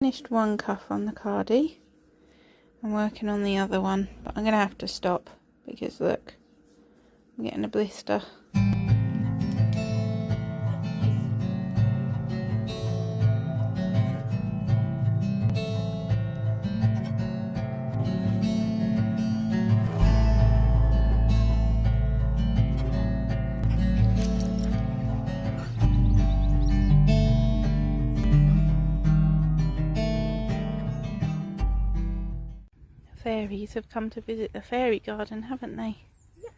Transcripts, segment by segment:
Finished one cuff on the cardie. I'm working on the other one, but I'm going to have to stop because look, I'm getting a blister. Fairies have come to visit the fairy garden, haven't they? Yes.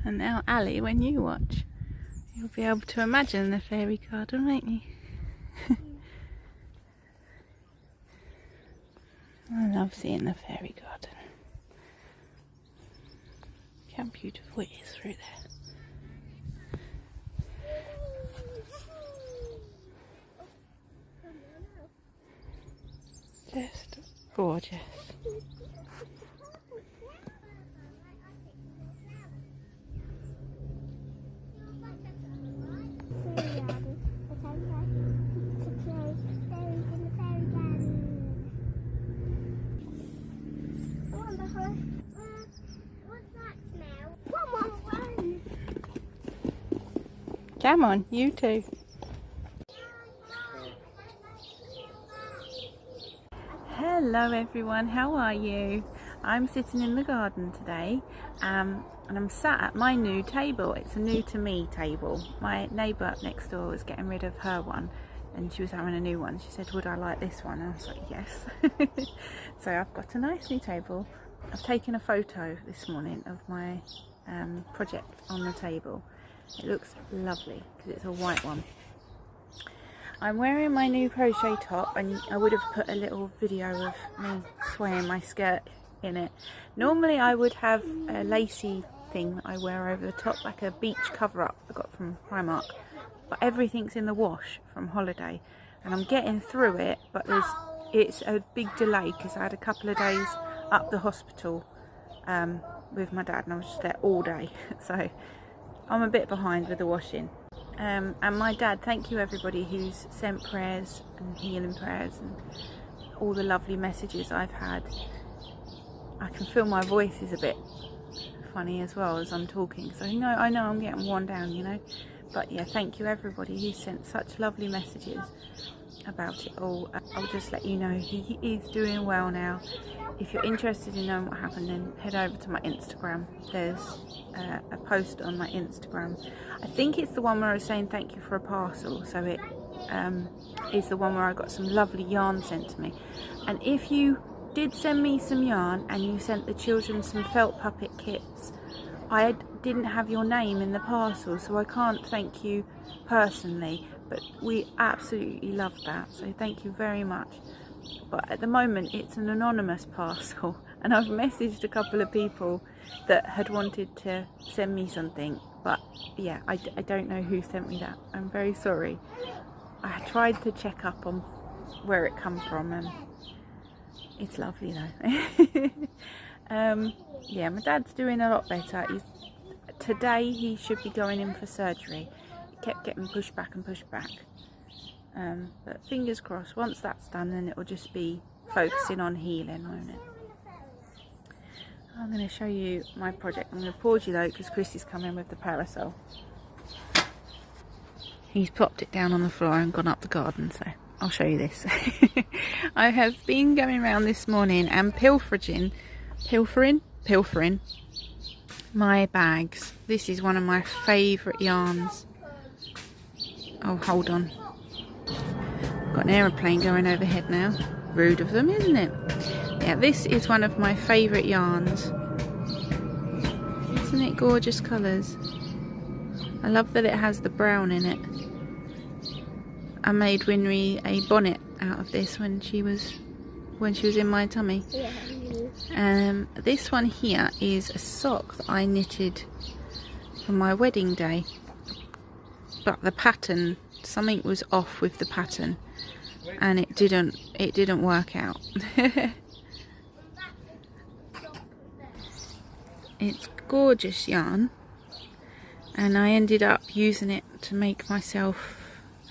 And now, Ali, when you watch, you'll be able to imagine the fairy garden, won't you? I love seeing the fairy garden. Look how beautiful it is through there. Just gorgeous. Come on, you too. Hello everyone, how are you? I'm sitting in the garden today and I'm sat at my new table. It's a new to me table. My neighbour up next door was getting rid of her one and she was having a new one. She said, would I like this one? And I was like, yes. So I've got a nice new table. I've taken a photo this morning of my project on the table. It looks lovely because it's a white one. I'm wearing my new crochet top and I would have put a little video of me swaying my skirt in it. Normally I would have a lacy thing that I wear over the top, like a beach cover up I got from Primark, but everything's in the wash from holiday and I'm getting through it, but it's a big delay because I had a couple of days up the hospital with my dad and I was just there all day, so I'm a bit behind with the washing. And my dad, thank you everybody who's sent prayers and healing prayers and all the lovely messages I've had. I can feel my voice is a bit funny as well as I'm talking, so I know I'm getting worn down, you know, but yeah, thank you everybody who sent such lovely messages about it all. I'll just let you know he is doing well now. If you're interested in knowing what happened, then head over to my Instagram. There's a post on my Instagram. I think it's the one where I was saying thank you for a parcel, so it is the one where I got some lovely yarn sent to me. And if you did send me some yarn and you sent the children some felt puppet kits, I didn't have your name in the parcel, so I can't thank you personally, but we absolutely loved that, so thank you very much. But at the moment it's an anonymous parcel and I've messaged a couple of people that had wanted to send me something, but yeah, I don't know who sent me that. I'm very sorry. I tried to check up on where it come from and it's lovely though. Yeah, my dad's doing a lot better. Today he should be going in for surgery. It kept getting pushed back and pushed back. But fingers crossed, once that's done then it will just be focusing on healing, won't it? I'm going to show you my project. I'm going to pause you though because Chris is coming with the parasol. He's plopped it down on the floor and gone up the garden, so I'll show you this. I have been going around this morning and pilfering my bags. This is one of my favourite yarns. Oh, hold on. Got an aeroplane going overhead now. Rude of them, isn't it? Yeah, this is one of my favourite yarns. Isn't it gorgeous colours? I love that it has the brown in it. I made Winry a bonnet out of this when she was in my tummy. Yeah. This one here is a sock that I knitted for my wedding day, but the pattern, something was off with the pattern and it didn't work out. It's gorgeous yarn and I ended up using it to make myself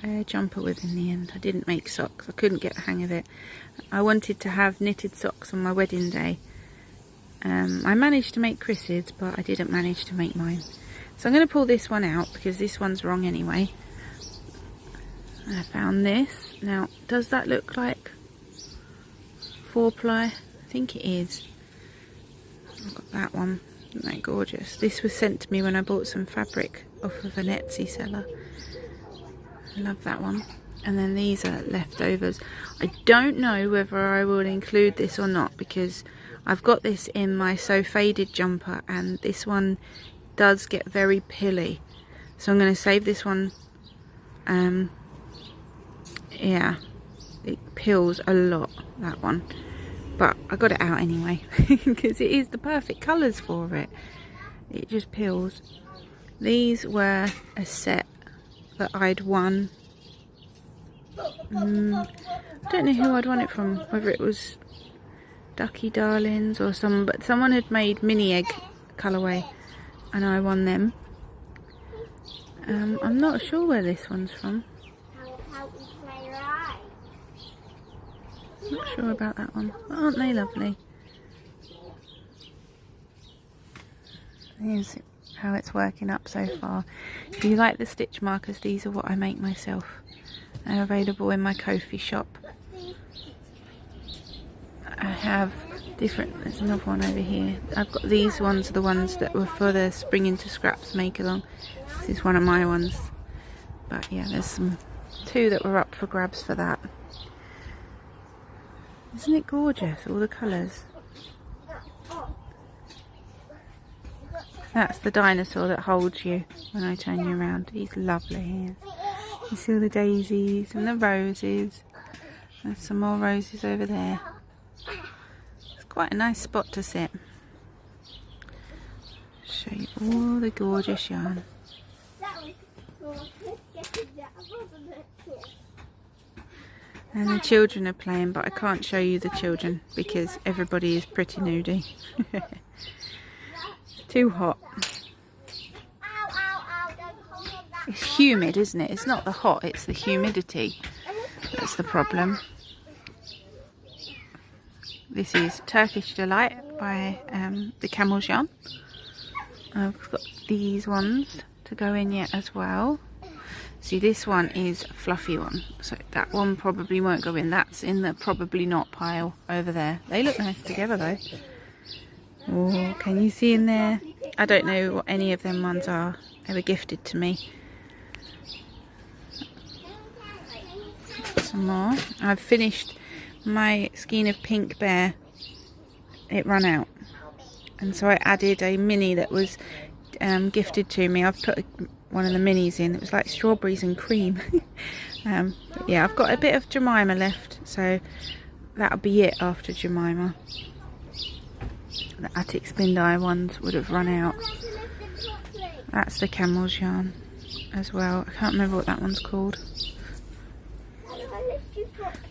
a jumper with in the end. I didn't make socks. I couldn't get the hang of it. I wanted to have knitted socks on my wedding day. I managed to make Chris's, but I didn't manage to make mine. So I'm going to pull this one out because this one's wrong anyway. I found this. Now, does that look like 4-ply? I think it is. I've got that one. Isn't that gorgeous? This was sent to me when I bought some fabric off of an Etsy seller. I love that one. And then these are leftovers. I don't know whether I will include this or not because I've got this in my So Faded jumper and this one does get very pilly. So I'm going to save this one. Yeah, it pills a lot, that one. But I got it out anyway because it is the perfect colours for it. It just pills. These were a set that I'd won. I don't know who I'd won it from, whether it was Ducky Darlings or but someone had made mini egg colourway and I won them. I'm not sure where this one's from. Not sure about that one, but aren't they lovely? Here's how it's working up so far. If you like the stitch markers, these are what I make myself. They're available in my Ko-fi shop. I have different, there's another one over here. I've got these ones, are the ones that were for the Spring into Scraps make along. This is one of my ones. But yeah, there's two that were up for grabs for that. Isn't it gorgeous, all the colours? That's the dinosaur that holds you when I turn you around. He's lovely. You see all the daisies and the roses. There's some more roses over there. It's quite a nice spot to sit. Show you all the gorgeous yarn. And the children are playing, but I can't show you the children because everybody is pretty nudie. It's too hot. It's humid, isn't it? It's not the hot, it's the humidity that's the problem. This is Turkish Delight by the Camel's Yarn. I've got these ones to go in yet as well. See, this one is a fluffy one, so that one probably won't go in. That's in the probably not pile over there. They look nice together though. Oh, can you see in there? I don't know what any of them ones are. They were gifted to me. Some more. I've finished my skein of Pink Bear. It ran out, and so I added a mini that was gifted to me. I've put one of the minis in. It was like strawberries and cream. But yeah, I've got a bit of Jemima left, so that'll be it after Jemima. The Attic Spin Dye ones would have run out. That's the Camel's Yarn as well. I can't remember what that one's called.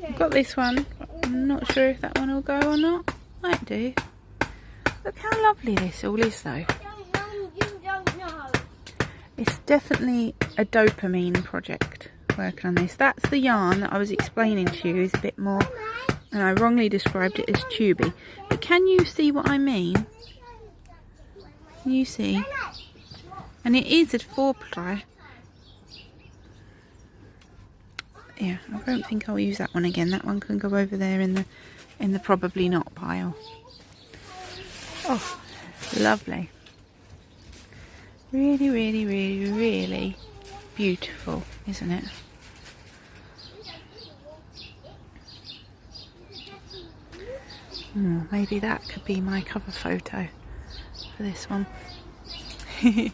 I've got this one. I'm not sure if that one will go or not. Might do. Look how lovely this all is though. It's definitely a dopamine project working on this. That's the yarn that I was explaining to you is a bit more, and I wrongly described it as tubey. But can you see what I mean? Can you see? And it is a 4-ply. Yeah, I don't think I'll use that one again. That one can go over there in the probably not pile. Oh, lovely. Really, really, really, really beautiful, isn't it? Maybe that could be my cover photo for this one. Oh,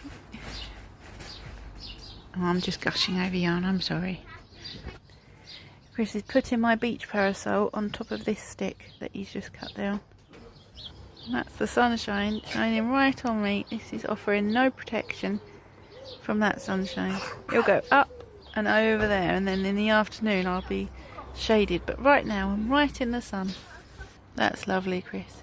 I'm just gushing over yarn, I'm sorry. Chris is putting my beach parasol on top of this stick that he's just cut down. That's the sunshine shining right on me. This is offering no protection from that sunshine. It'll go up and over there, and then in the afternoon I'll be shaded. But right now I'm right in the sun. That's lovely, Chris.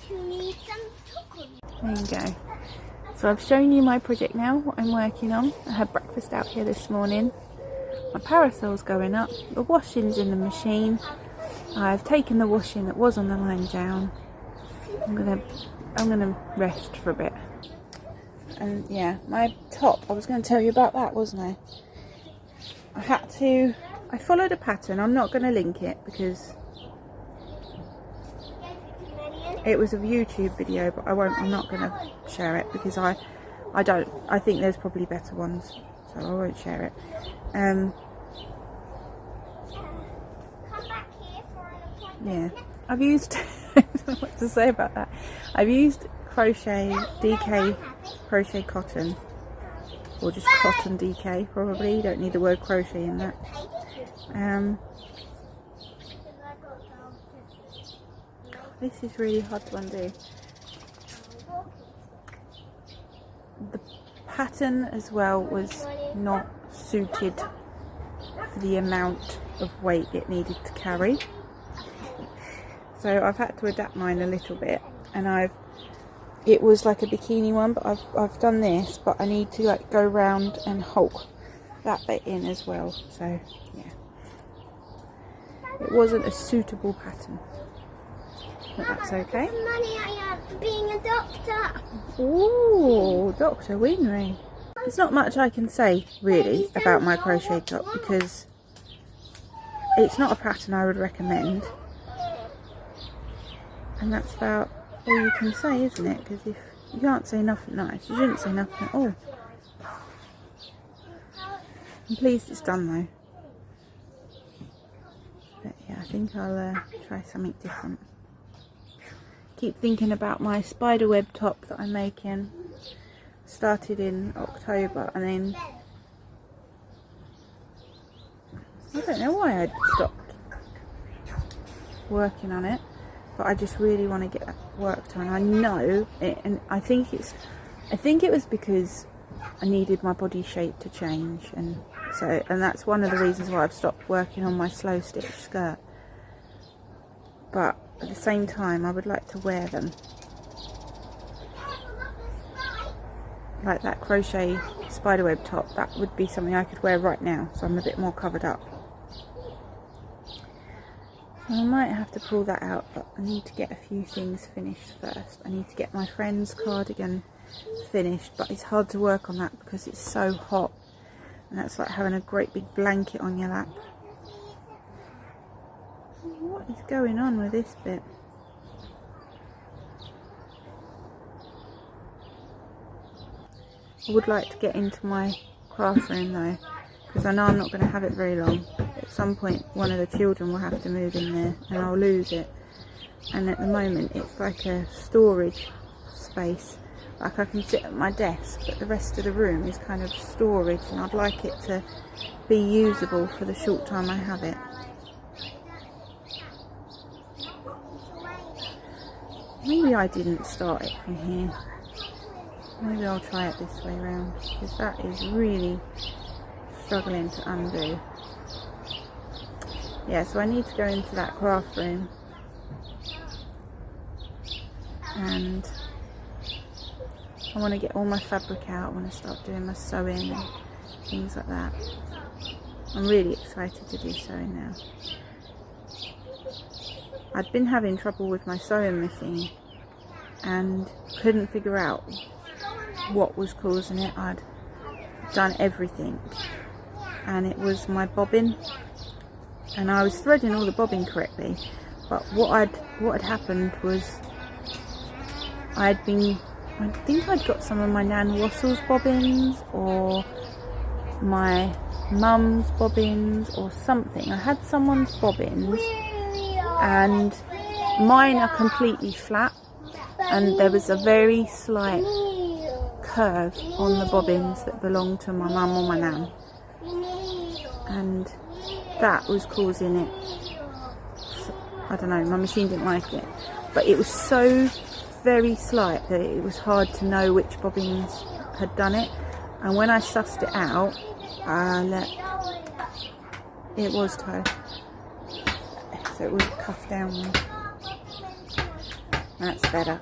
There you go. It's So I've shown you my project now, what I'm working on. I had breakfast out here this morning. My parasol's going up, the washing's in the machine. I've taken the washing that was on the line down. I'm gonna rest for a bit. And yeah, my top, I was going to tell you about that, wasn't I? I followed a pattern. I'm not going to link it because it was a YouTube video, but I'm not going to share it because I think there's probably better ones, so I won't share it. Yeah, I've used I don't know what to say about that. I've used crochet DK crochet cotton, or just cotton DK probably. You don't need the word crochet in that. This is really hard to undo. The pattern as well was not suited for the amount of weight it needed to carry, so I've had to adapt mine a little bit. And it was like a bikini one, but I've done this, but I need to like go round and hulk that bit in as well. So yeah, it wasn't a suitable pattern, but that's okay. Money I have for being a doctor. Ooh, Dr. Winry. There's not much I can say really about my crochet top because it's not a pattern I would recommend, and that's about all you can say, isn't it? Because if you can't say nothing nice, you shouldn't say nothing at all. I'm pleased it's done though. But yeah, I think I'll try something different. Keep thinking about my spiderweb top that I'm making. Started in October, and then I don't know why I'd stopped working on it, but I just really want to get that work done. I know it, and I think it was because I needed my body shape to change, and that's one of the reasons why I've stopped working on my slow stitch skirt. But at the same time, I would like to wear them. Like that crochet spiderweb top, that would be something I could wear right now, so I'm a bit more covered up. So I might have to pull that out, but I need to get a few things finished first. I need to get my friend's cardigan finished, but it's hard to work on that because it's so hot, and that's like having a great big blanket on your lap. What is going on with this bit? I would like to get into my craft room though, because I know I'm not going to have it very long. At some point one of the children will have to move in there and I'll lose it. And at the moment it's like a storage space. Like I can sit at my desk, but the rest of the room is kind of storage, and I'd like it to be usable for the short time I have it. Maybe I didn't start it from here. Maybe I'll try it this way round, because that is really struggling to undo. Yeah, so I need to go into that craft room and I want to get all my fabric out. I want to start doing my sewing and things like that. I'm really excited to do sewing now. I'd been having trouble with my sewing machine and couldn't figure out what was causing it. I'd done everything and it was my bobbin, and I was threading all the bobbin correctly, but what had happened was I think I'd got some of my Nan Wassell's bobbins or my mum's bobbins or something. I had someone's bobbins and mine are completely flat, and there was a very slight curve on the bobbins that belonged to my mum or my nan, and that was causing it. I don't know, my machine didn't like it, but it was so very slight that it was hard to know which bobbins had done it. And when I sussed it out, it was toe, so it was cuffed down one. That's better.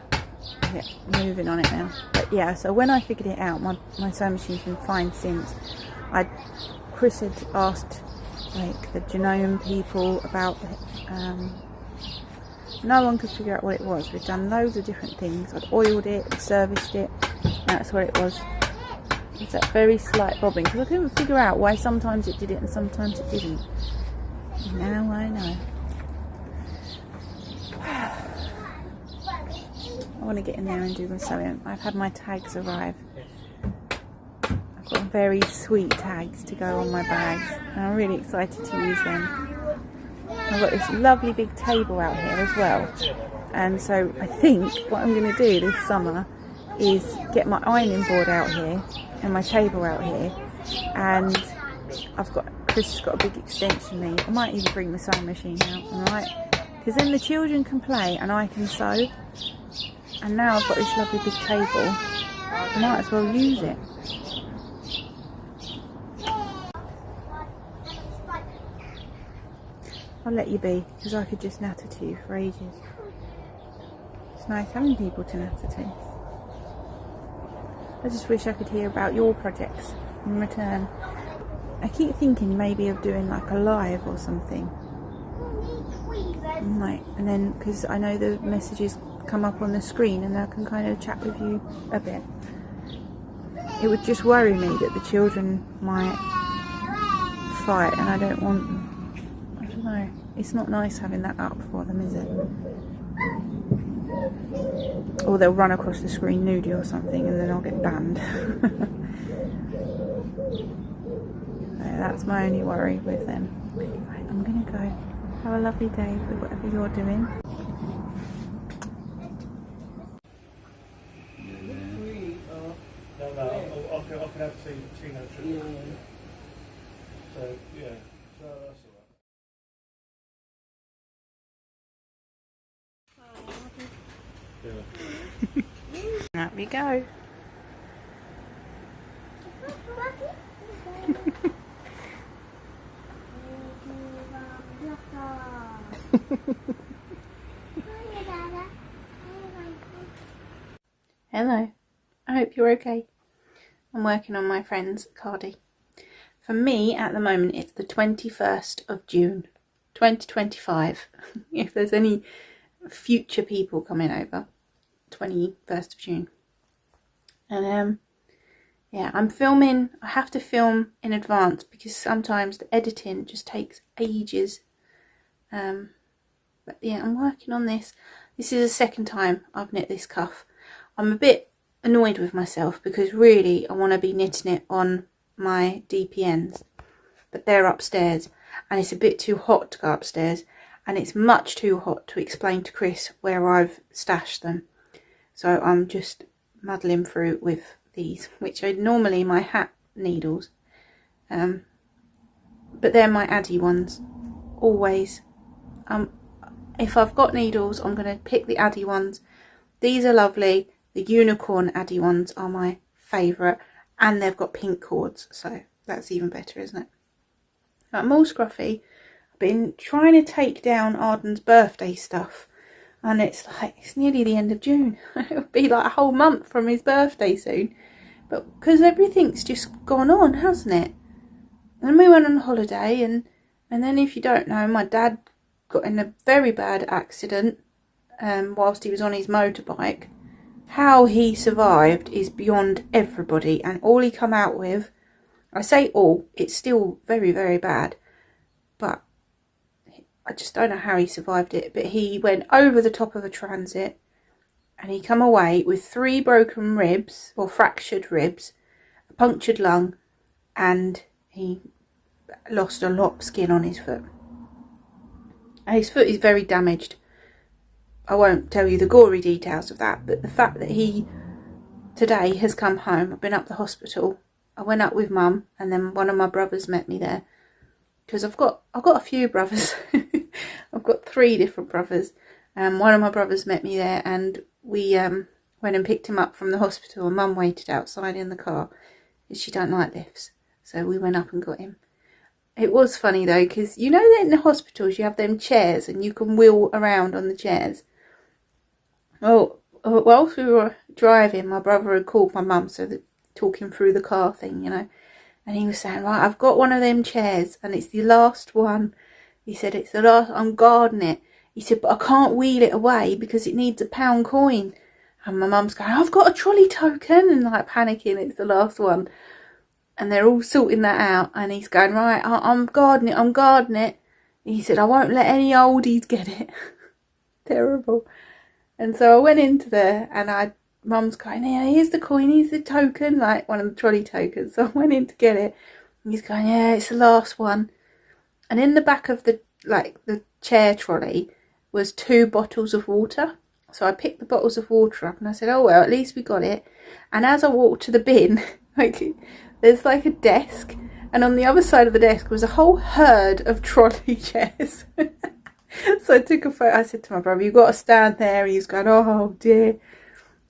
get moving on it now. But yeah, so when I figured it out, my sewing machine's been fine since. Chris had asked like the genome people about no one could figure out what it was. We'd done loads of different things. I'd oiled it, serviced it, that's what it was. It's that very slight bobbing, because I couldn't figure out why sometimes it did it and sometimes it didn't. Now I know. I want to get in there and do my sewing. I've had my tags arrive. I've got very sweet tags to go on my bags, and I'm really excited to use them. I've got this lovely big table out here as well, and so I think what I'm going to do this summer is get my ironing board out here and my table out here, and Chris has got a big extension lead. I might even bring the sewing machine out, alright? Because then the children can play and I can sew. And now I've got this lovely big table, I might as well use it. I'll let you be, because I could just natter to you for ages. It's nice having people to natter to. I just wish I could hear about your projects in return. I keep thinking maybe of doing like a live or something. And then, because I know the messages come up on the screen and I can kind of chat with you a bit. It would just worry me that the children might fight, and I don't want them. I don't know. It's not nice having that up for them, is it? Or they'll run across the screen nudie or something and then I'll get banned. So that's my only worry with them. Right, I'm going to go. Have a lovely day with whatever you're doing. No, I could have tea no sugar. So, yeah, so that's alright. There we go. Hello, I hope you're okay. I'm working on my friend's cardi. For me at the moment it's the 21st of June 2025. If there's any future people coming over, 21st of June. And yeah, I'm filming. I have to film in advance because sometimes the editing just takes ages. But yeah, I'm working on this. This is the second time I've knit this cuff. I'm a bit annoyed with myself because really I want to be knitting it on my DPNs, but they're upstairs and it's a bit too hot to go upstairs, and it's much too hot to explain to Chris where I've stashed them. So I'm just muddling through with these, which are normally my hat needles, but they're my Addy ones always. If I've got needles, I'm going to pick the Addy ones. These are lovely. The unicorn Addy ones are my favourite, and they've got pink cords, so that's even better, isn't it? I'm all scruffy. I've been trying to take down Arden's birthday stuff, and it's like, it's nearly the end of June. It'll be like a whole month from his birthday soon. But because everything's just gone on, hasn't it? And we went on holiday, and then if you don't know, my dad got in a very bad accident whilst he was on his motorbike. How he survived is beyond everybody, and all he come out with, I say all, it's still very, very bad, but I just don't know how he survived it. But he went over the top of a transit and he come away with 3 broken ribs, or fractured ribs, a punctured lung, and he lost a lot of skin on his foot. And his foot is very damaged. I won't tell you the gory details of that, but the fact that he today has come home, I've been up the hospital, I went up with Mum, and then one of my brothers met me there, because I've got a few brothers. I've got 3 different brothers, and one of my brothers met me there, and we went and picked him up from the hospital, and Mum waited outside in the car because she don't like lifts, so we went up and got him. It was funny though, because you know that in the hospitals you have them chairs and you can wheel around on the chairs. Well, whilst we were driving, my brother had called my mum, so that talking through the car thing, you know, and he was saying, right, I've got one of them chairs and it's the last one. He said, it's the last, I'm guarding it. He said, but I can't wheel it away because it needs a £1 coin. And my mum's going, I've got a trolley token, and like panicking, it's the last one. And they're all sorting that out, and he's going, right, I'm guarding it, I'm guarding it. He said, I won't let any oldies get it. Terrible. And so I went into there, and mum's going, yeah, here's the coin, here's the token, like one of the trolley tokens. So I went in to get it, and he's going, yeah, it's the last one. And in the back of the chair trolley was 2 bottles of water. So I picked the bottles of water up and I said, oh well, at least we got it. And as I walked to the bin, there's like a desk, and on the other side of the desk was a whole herd of trolley chairs. So I took a photo. I said to my brother, you've got to stand there. And he was going, oh dear.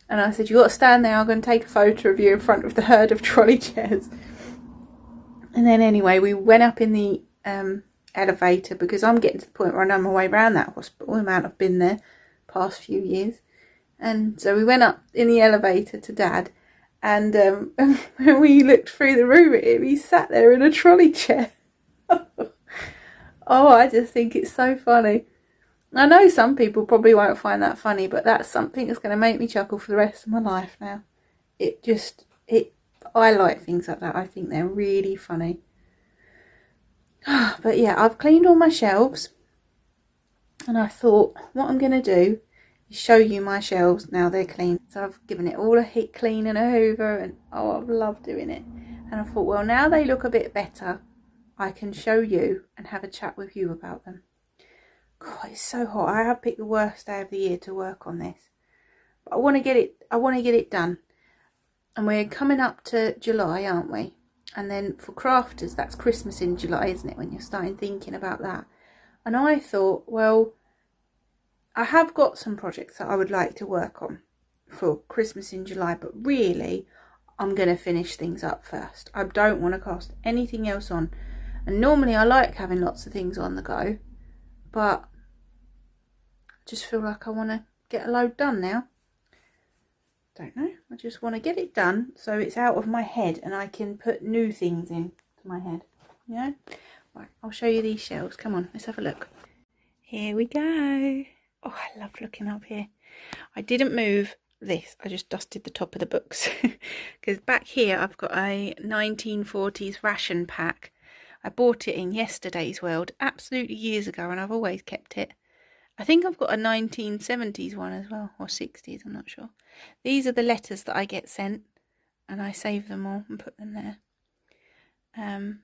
And I said, you've got to stand there. I'm going to take a photo of you in front of the herd of trolley chairs. And then anyway, we went up in the elevator, because I'm getting to the point where I know my way around that hospital, the amount I've been there past few years. And so we went up in the elevator to Dad, and when we looked through the room at him, he sat there in a trolley chair. Oh, I just think it's so funny. I know some people probably won't find that funny, but that's something that's going to make me chuckle for the rest of my life now. I like things like that. I think they're really funny. But yeah, I've cleaned all my shelves, and I thought what I'm going to do is show you my shelves now they're clean. So I've given it all a hit clean and a hoover, and oh, I've loved doing it. And I thought, well, now they look a bit better, I can show you and have a chat with you about them. God, it's so hot. I have picked the worst day of the year to work on this, but I want to get it done. And we're coming up to July, aren't we? And then for crafters, that's Christmas in July, isn't it, when you're starting thinking about that. And I thought, well, I have got some projects that I would like to work on for Christmas in July, but really I'm going to finish things up first. I don't want to cast anything else on. And normally I like having lots of things on the go, but I just feel like I want to get a load done now. Don't know, I just want to get it done so it's out of my head and I can put new things into my head, you know. Right, I'll show you these shelves. Come on, let's have a look. Here we go. Oh, I love looking up here. I didn't move this, I just dusted the top of the books because back here I've got a 1940s ration pack. I bought it in Yesterday's World absolutely years ago, and I've always kept it. I think I've got a 1970s one as well, or 60s, I'm not sure. These are the letters that I get sent, and I save them all and put them there. And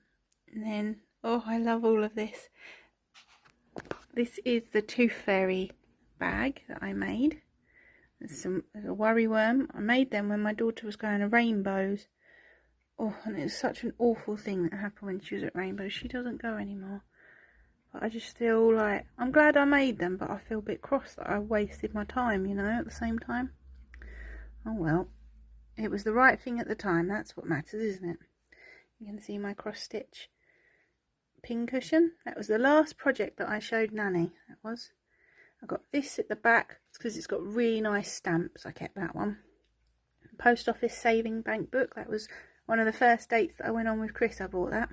then, oh, I love all of this. This is the Tooth Fairy bag that I made. There's a worry worm. I made them when my daughter was going to Rainbows. Oh, and it was such an awful thing that happened when she was at Rainbows. She doesn't go anymore. But I just feel like, I'm glad I made them, but I feel a bit cross that I wasted my time, you know, at the same time. Oh well, it was the right thing at the time. That's what matters, isn't it? You can see my cross stitch pin cushion. That was the last project that I showed Nanny. That was. I got this at the back because it's got really nice stamps. I kept that one. Post office saving bank book. That was one of the first dates that I went on with Chris. I bought that.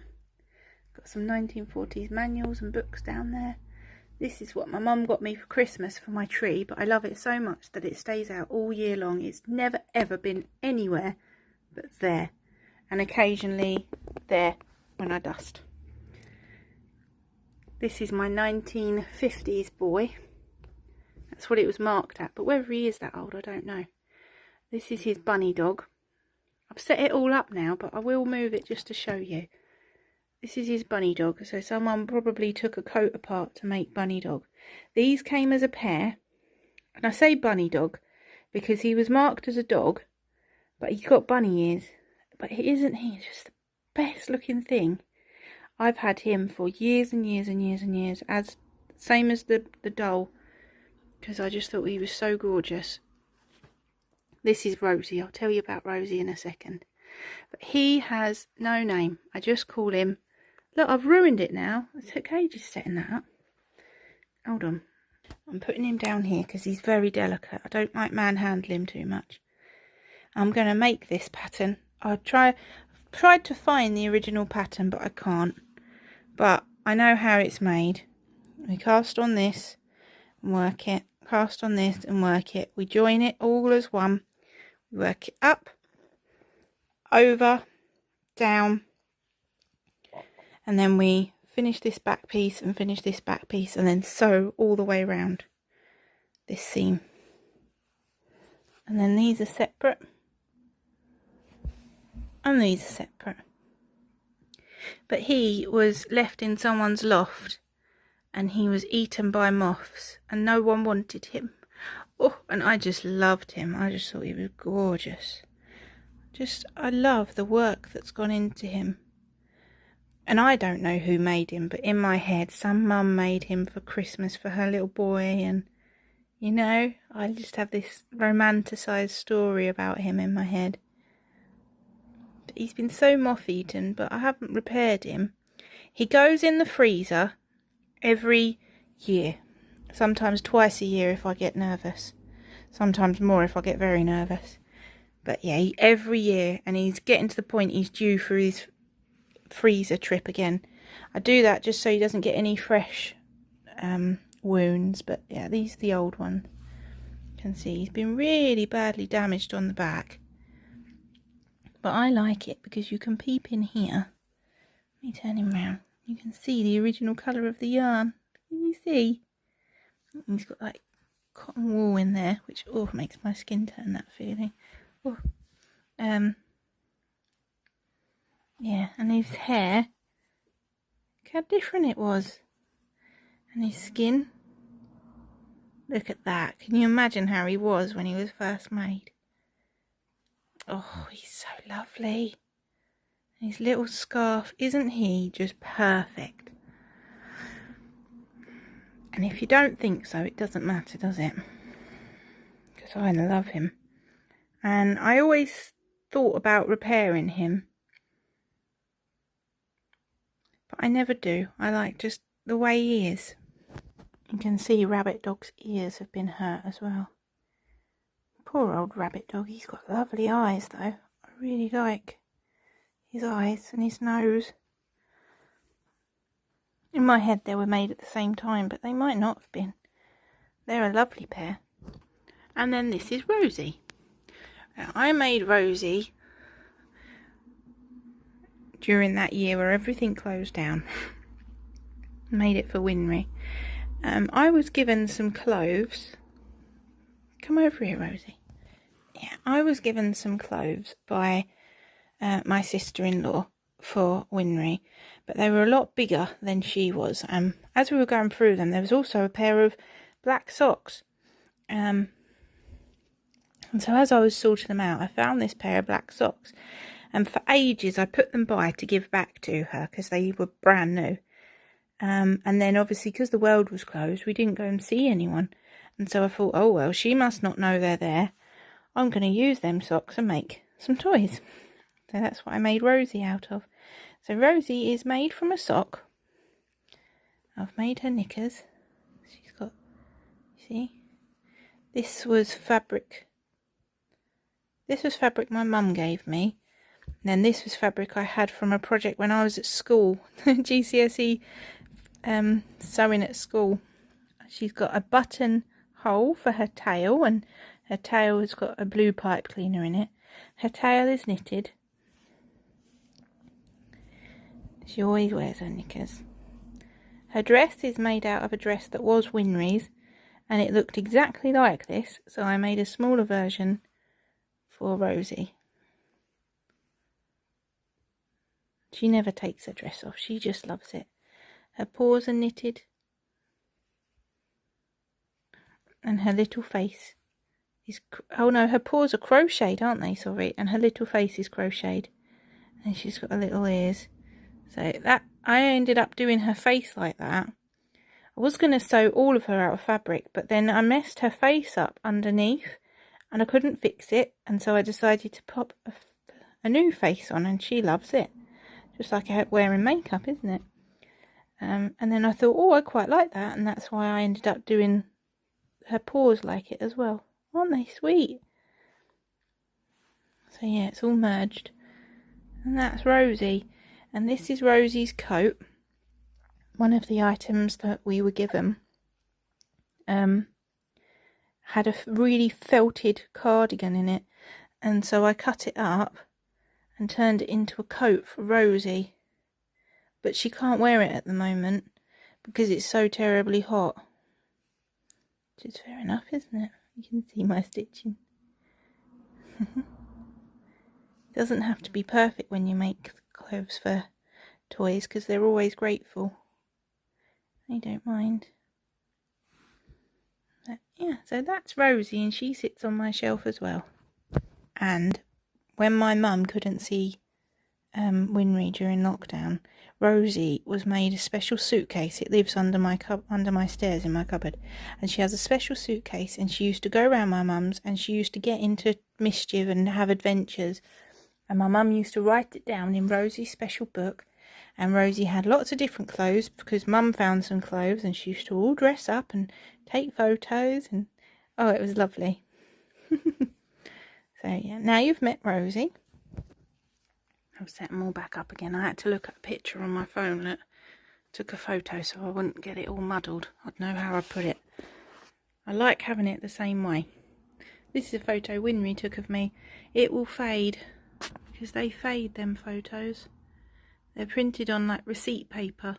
Got some 1940s manuals and books down there. This is what my mum got me for Christmas for my tree, but I love it so much that it stays out all year long. It's never ever been anywhere but there, and occasionally there when I dust. This is my 1950s boy. That's what it was marked at, but whether he is that old, I don't know. This is his bunny dog. I've set it all up now, but I will move it just to show you. This is his bunny dog. So someone probably took a coat apart to make bunny dog. These came as a pair. And I say bunny dog because he was marked as a dog, but he's got bunny ears. But isn't he just the best looking thing? I've had him for years and years and years and years. Same as the doll. Because I just thought he was so gorgeous. This is Rosie. I'll tell you about Rosie in a second. But he has no name. I just call him... Look, I've ruined it now. It took ages setting that up. Hold on. I'm putting him down here because he's very delicate. I don't like manhandle him too much. I'm going to make this pattern. I've tried to find the original pattern, but I can't. But I know how it's made. We cast on this and work it. Cast on this and work it. We join it all as one. We work it up, over, down, and then we finish this back piece and finish this back piece, and then sew all the way around this seam. And then these are separate, and these are separate. But he was left in someone's loft and he was eaten by moths and no one wanted him. Oh, and I just loved him. I just thought he was gorgeous. I love the work that's gone into him. And I don't know who made him, but in my head, some mum made him for Christmas for her little boy. And, you know, I just have this romanticised story about him in my head. But he's been so moth-eaten, but I haven't repaired him. He goes in the freezer every year. Sometimes twice a year if I get nervous. Sometimes more if I get very nervous. But yeah, every year. And he's getting to the point he's due for his freezer trip again. I do that just so he doesn't get any fresh wounds. But yeah, these are the old ones. You can see he's been really badly damaged on the back. But I like it because you can peep in here. Let me turn him round. You can see the original colour of the yarn. Can you see? He's got like cotton wool in there, which makes my skin turn that feeling. Oh. Yeah, and his hair, look how different it was. And his skin, look at that. Can you imagine how he was when he was first made? Oh, he's so lovely. His little scarf, isn't he just perfect? And if you don't think so, it doesn't matter, does it? Because I love him. And I always thought about repairing him. But I never do. I like just the way he is. You can see Rabbit Dog's ears have been hurt as well. Poor old Rabbit Dog. He's got lovely eyes though. I really like his eyes and his nose. In my head they were made at the same time, but they might not have been. They're a lovely pair. And then this is Rosie. Now, I made Rosie during that year where everything closed down. Made it for Winry. I was given some clothes. Come over here, Rosie. Yeah, I was given some clothes by my sister-in-law for Winry, but they were a lot bigger than she was. As we were going through them, there was also a pair of black socks. And so as I was sorting them out, I found this pair of black socks. And for ages, I put them by to give back to her because they were brand new. And then obviously, because the world was closed, we didn't go and see anyone. And so I thought, oh well, she must not know they're there. I'm going to use them socks and make some toys. So that's what I made Rosie out of. So Rosie is made from a sock. I've made her knickers. She's got, see, this was fabric. This was fabric my mum gave me. And then this was fabric I had from a project when I was at school. GCSE sewing at school. She's got a button hole for her tail, and her tail has got a blue pipe cleaner in it. Her tail is knitted. She always wears her knickers. Her dress is made out of a dress that was Winry's, and it looked exactly like this, so I made a smaller version for Rosie. She never takes her dress off, she just loves it. Her paws are knitted. And her little face is, oh no, her paws are crocheted, aren't they? Sorry. And her little face is crocheted. And she's got her little ears. So that, I ended up doing her face like that. I was going to sew all of her out of fabric, but then I messed her face up underneath and I couldn't fix it. And so I decided to pop a new face on, and she loves it. Just like wearing makeup, isn't it? And then I thought, oh, I quite like that. And that's why I ended up doing her paws like it as well. Aren't they sweet? So yeah, it's all merged. And that's Rosie. And this is Rosie's coat. One of the items that we were given had a really felted cardigan in it. And so I cut it up and turned it into a coat for Rosie. But she can't wear it at the moment because it's so terribly hot. Which is fair enough, isn't it? You can see my stitching. Doesn't have to be perfect when you make clothes for toys because they're always grateful. I don't mind. But yeah, so that's Rosie, and she sits on my shelf as well. And when my mum couldn't see Winry during lockdown, Rosie was made a special suitcase. It lives under my stairs in my cupboard, and she has a special suitcase, and she used to go around my mum's, and she used to get into mischief and have adventures, and my mum used to write it down in Rosie's special book. And Rosie had lots of different clothes because mum found some clothes, and she used to all dress up and take photos, and oh, it was lovely. So yeah, now you've met Rosie. I've set them all back up again. I had to look at a picture on my phone that took a photo so I wouldn't get it all muddled. I'd know how I'd put it. I like having it the same way. This is a photo Winry took of me. It will fade because they fade, them photos. They're printed on like receipt paper.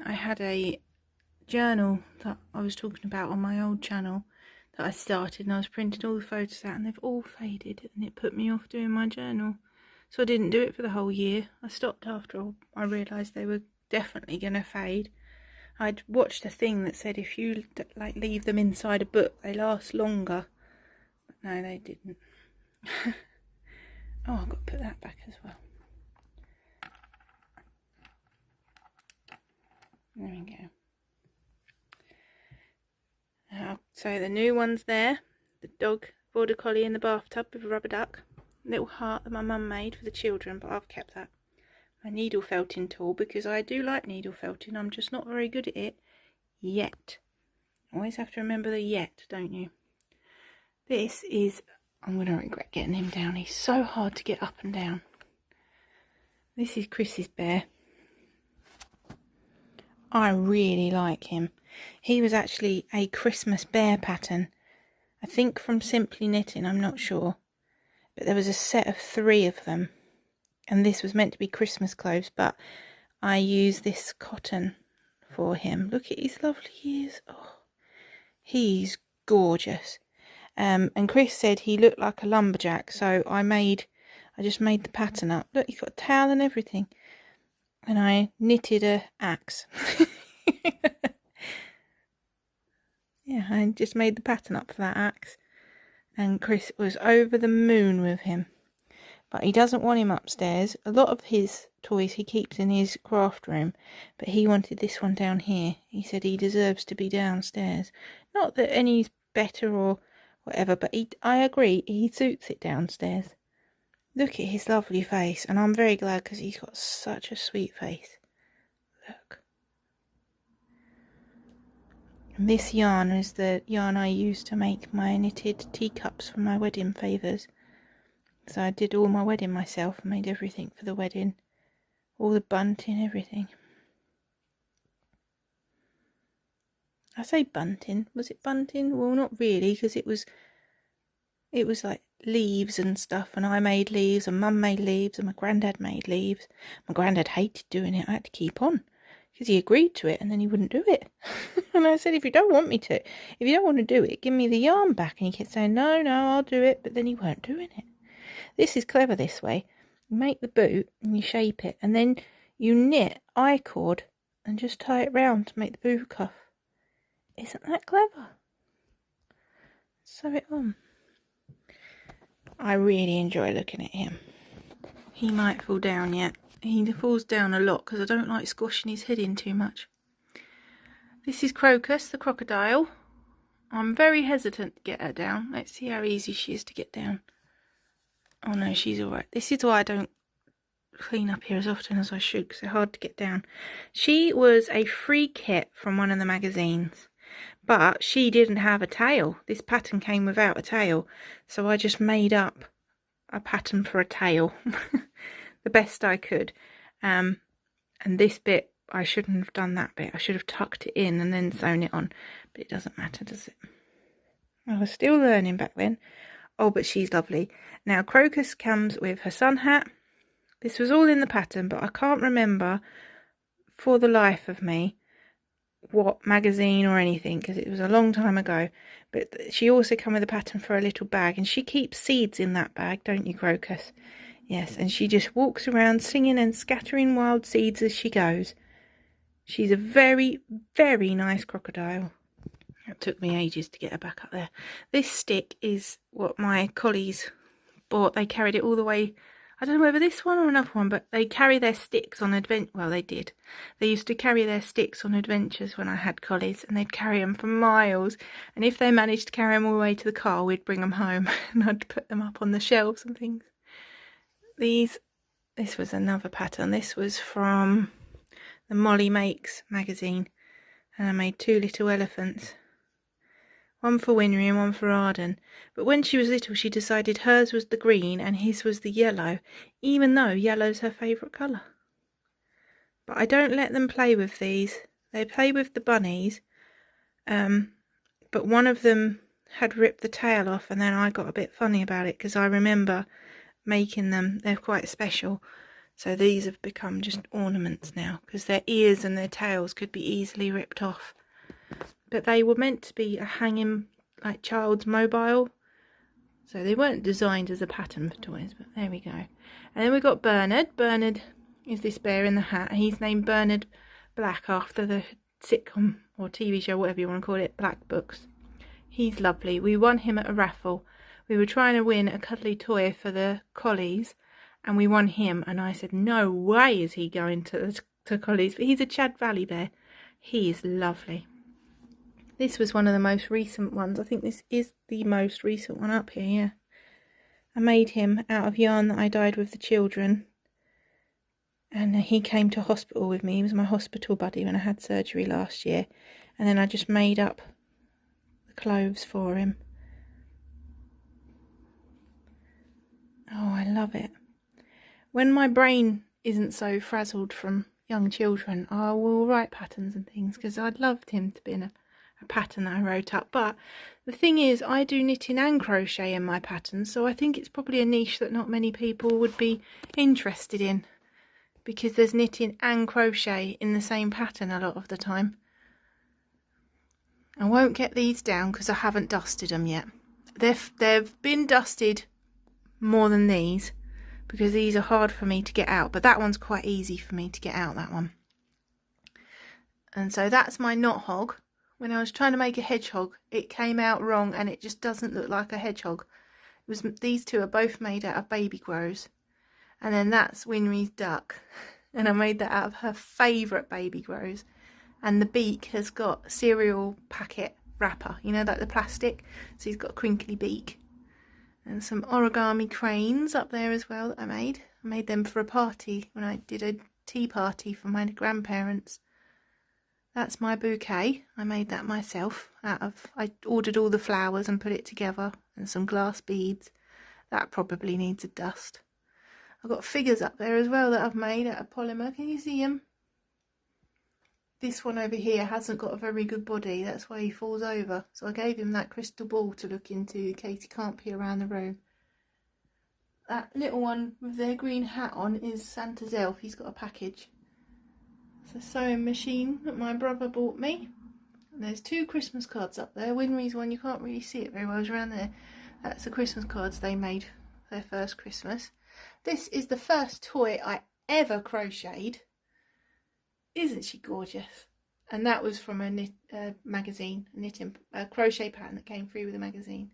I had a journal that I was talking about on my old channel that I started, and I was printing all the photos out, and they've all faded, and it put me off doing my journal. So I didn't do it for the whole year. I stopped after I realised they were definitely going to fade. I'd watched a thing that said if you like leave them inside a book, they last longer. But no, they didn't. Oh, I've got to put that back as well. There we go. So the new one's there. The dog border collie in the bathtub with a rubber duck. Little heart that my mum made for the children, but I've kept that. My needle felting tool, because I do like needle felting. I'm just not very good at it yet. Always have to remember the yet, don't you? This is... I'm going to regret getting him down. He's so hard to get up and down. This is Chris's bear. I really like him. He was actually a Christmas bear pattern. I think from Simply Knitting, I'm not sure. But there was a set of 3 of them. And this was meant to be Christmas clothes, but I used this cotton for him. Look at his lovely ears. Oh, he's gorgeous. And Chris said he looked like a lumberjack, so I just made the pattern up. Look, he's got a towel and everything. And I knitted a axe. Yeah, I just made the pattern up for that axe. And Chris was over the moon with him. But he doesn't want him upstairs. A lot of his toys he keeps in his craft room. But he wanted this one down here. He said he deserves to be downstairs. Not that any's better or whatever, but I agree, he suits it downstairs. Look at his lovely face. And I'm very glad because he's got such a sweet face. Look. And this yarn is the yarn I used to make my knitted teacups for my wedding favours. So I did all my wedding myself and made everything for the wedding. All the bunting, everything. I say bunting. Was it bunting? Well, not really, because it was like leaves and stuff, and I made leaves, and Mum made leaves, and my granddad made leaves. My granddad hated doing it. I had to keep on because he agreed to it, and then he wouldn't do it. And I said, if you don't want to do it, give me the yarn back. And he kept saying, no, I'll do it, but then he weren't doing it. This is clever this way. You make the boot and you shape it, and then you knit I-cord and just tie it round to make the boo cuff. Isn't that clever? Sew it on. I really enjoy looking at him. He might fall down yet. He falls down a lot because I don't like squashing his head in too much. This is Crocus, the crocodile. I'm very hesitant to get her down. Let's see how easy she is to get down. Oh no, she's alright. This is why I don't clean up here as often as I should, because they're hard to get down. She was a free kit from one of the magazines, but she didn't have a tail. This pattern came without a tail, so I just made up a pattern for a tail the best I could. And this bit, I shouldn't have done that bit. I should have tucked it in and then sewn it on, but it doesn't matter, does it? I was still learning back then. Oh, but she's lovely. Now, Crocus comes with her sun hat. This was all in the pattern, but I can't remember for the life of me what magazine or anything, because it was a long time ago. But she also came with a pattern for a little bag, and she keeps seeds in that bag, don't you, Crocus? Yes, and she just walks around singing and scattering wild seeds as she goes. She's a very, very nice crocodile. It took me ages to get her back up there. This stick is what my collies bought. They carried it all the way. I don't know whether this one or another one, but they carry their sticks on advent. Well, they did. They used to carry their sticks on adventures when I had collies, and they'd carry them for miles. And if they managed to carry them all the way to the car, we'd bring them home and I'd put them up on the shelves and things. This was another pattern. This was from the Molly Makes magazine, and I made 2 little elephants. One for Winry and one for Arden. But when she was little, she decided hers was the green and his was the yellow, even though yellow's her favourite colour. But I don't let them play with these. They play with the bunnies. But one of them had ripped the tail off, and then I got a bit funny about it because I remember making them. They're quite special. So these have become just ornaments now because their ears and their tails could be easily ripped off. But they were meant to be a hanging, like, child's mobile. So they weren't designed as a pattern for toys, but there we go. And then we got Bernard. Bernard is this bear in the hat. He's named Bernard Black after the sitcom or TV show, whatever you want to call it, Black Books. He's lovely. We won him at a raffle. We were trying to win a cuddly toy for the collies, and we won him. And I said, no way is he going to collies. But he's a Chad Valley bear. He is lovely. This was one of the most recent ones. I think this is the most recent one up here, yeah. I made him out of yarn that I dyed with the children. And he came to hospital with me. He was my hospital buddy when I had surgery last year. And then I just made up the clothes for him. Oh, I love it. When my brain isn't so frazzled from young children, I will write patterns and things, because I'd loved him to be in a pattern that I wrote up. But the thing is, I do knitting and crochet in my patterns, so I think it's probably a niche that not many people would be interested in, because there's knitting and crochet in the same pattern a lot of the time. I won't get these down because I haven't dusted them yet. They've been dusted more than these, because these are hard for me to get out, but that one's quite easy for me to get out, that one. And so that's my knot hog. When I was trying to make a hedgehog, it came out wrong and it just doesn't look like a hedgehog. These two are both made out of baby grows. And then that's Winry's duck. And I made that out of her favourite baby grows. And the beak has got cereal packet wrapper, you know, like the plastic. So he's got a crinkly beak. And some origami cranes up there as well that I made. I made them for a party when I did a tea party for my grandparents. That's my bouquet. I made that myself I ordered all the flowers and put it together, and some glass beads. That probably needs a dust. I've got figures up there as well that I've made out of polymer. Can you see them? This one over here hasn't got a very good body. That's why he falls over. So I gave him that crystal ball to look into in case he can't pee around the room. That little one with their green hat on is Santa's elf. He's got a package. It's a sewing machine that my brother bought me. And there's 2 Christmas cards up there. Winry's one, you can't really see it very well, it's around there. That's the Christmas cards they made for their first Christmas. This is the first toy I ever crocheted. Isn't she gorgeous? And that was from a magazine, a crochet pattern that came free with the magazine.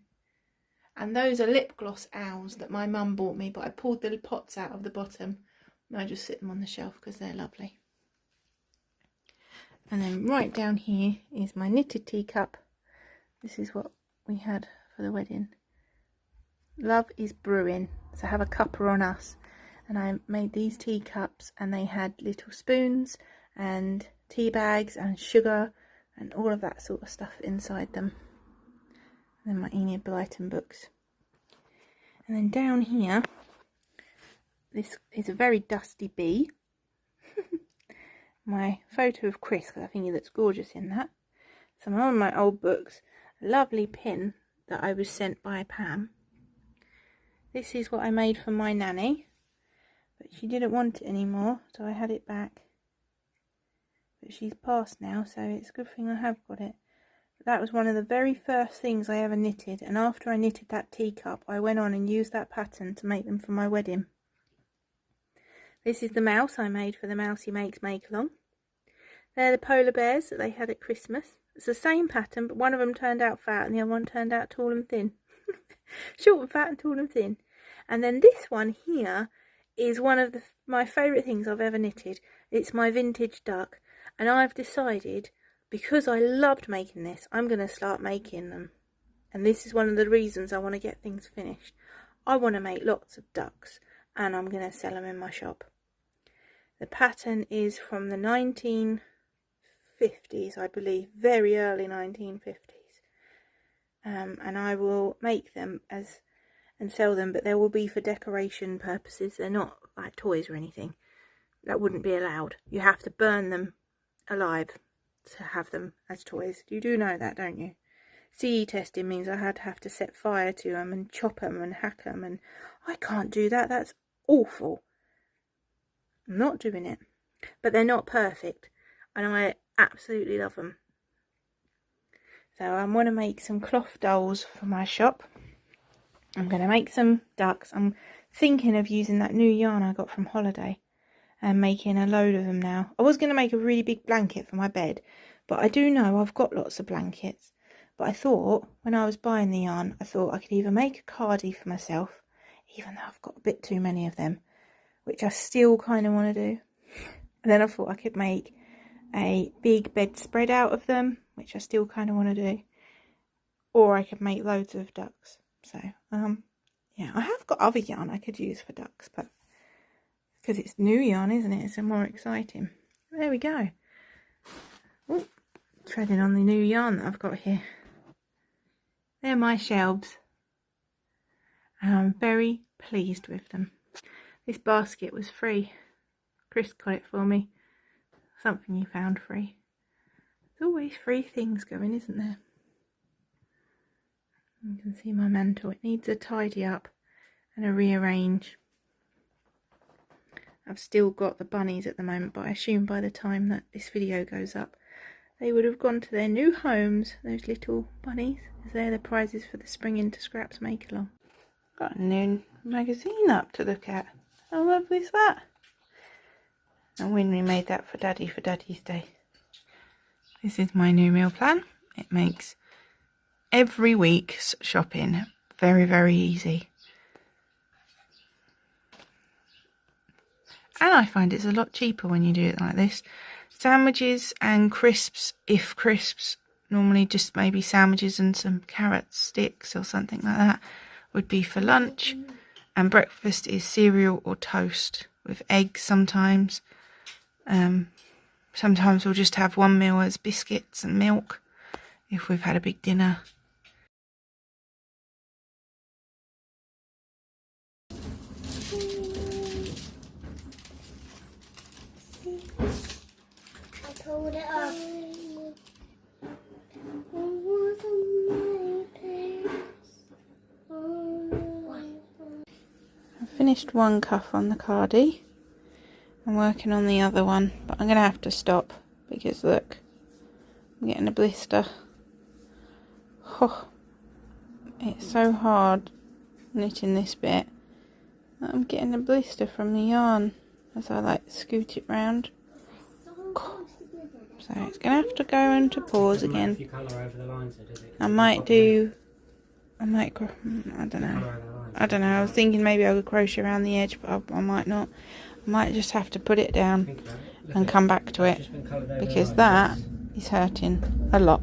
And those are lip gloss owls that my mum bought me, but I pulled the pots out of the bottom and I just sit them on the shelf because they're lovely. And then right down here is my knitted teacup. This is what we had for the wedding. Love is brewing, so have a cuppa on us. And I made these teacups, and they had little spoons and tea bags and sugar and all of that sort of stuff inside them. And then my Enid Blyton books. And then down here, this is a very dusty bee. My photo of Chris, because I think he looks gorgeous in that. Some of my old books. A lovely pin that I was sent by Pam. This is what I made for my nanny, but she didn't want it anymore, so I had it back. But she's passed now, so it's a good thing I have got it. But that was one of the very first things I ever knitted, and after I knitted that teacup, I went on and used that pattern to make them for my wedding. This is the mouse I made for the Mousey Makes Make-Along. They're the polar bears that they had at Christmas. It's the same pattern, but one of them turned out fat and the other one turned out tall and thin. Short and fat and tall and thin. And then this one here is one of my favourite things I've ever knitted. It's my vintage duck. And I've decided, because I loved making this, I'm going to start making them. And this is one of the reasons I want to get things finished. I want to make lots of ducks and I'm going to sell them in my shop. The pattern is from the 1950s, I believe, very early 1950s. And I will make them and sell them, but they will be for decoration purposes. They're not like toys or anything. That wouldn't be allowed. You have to burn them alive to have them as toys. You do know that, don't you? CE testing means I have to set fire to them and chop them and hack them, and I can't do that. That's awful. I'm not doing it. But they're not perfect, and I absolutely love them. So I want to make some cloth dolls for my shop. I'm going to make some ducks. I'm thinking of using that new yarn I got from holiday and making a load of them now. I was going to make a really big blanket for my bed, but I do know I've got lots of blankets. But I thought, when I was buying the yarn, I thought I could either make a cardie for myself, even though I've got a bit too many of them, which I still kind of want to do. And then I thought I could make a big bedspread out of them, which I still kind of want to do. Or I could make loads of ducks. So, yeah, I have got other yarn I could use for ducks, but because it's new yarn, isn't it? It's more exciting. There we go. Ooh, treading on the new yarn that I've got here. They're my shelves. And I'm very pleased with them. This basket was free. Chris got it for me. Something he found free. There's always free things going, isn't there? You can see my mantle. It needs a tidy up and a rearrange. I've still got the bunnies at the moment, but I assume by the time that this video goes up, they would have gone to their new homes, those little bunnies, as they're the prizes for the Spring Into Scraps Make-Along. Got a new magazine up to look at. How lovely is that? And Winry made that for Daddy for Daddy's Day. This is my new meal plan. It makes every week's shopping very, very easy. And I find it's a lot cheaper when you do it like this. Sandwiches and crisps, if crisps, normally just maybe sandwiches and some carrot sticks or something like that, would be for lunch. And breakfast is cereal or toast with eggs sometimes. Sometimes we'll just have one meal as biscuits and milk if we've had a big dinner. I pulled it off. I've finished one cuff on the cardie. I'm working on the other one, but I'm going to have to stop because look, I'm getting a blister. Oh, it's so hard knitting this bit. I'm getting a blister from the yarn as I like scoot it round. So it's going to have to go into pause again. I don't know, I was thinking maybe I could crochet around the edge, but I might not. I might just have to put it down and come back to it because that is hurting a lot.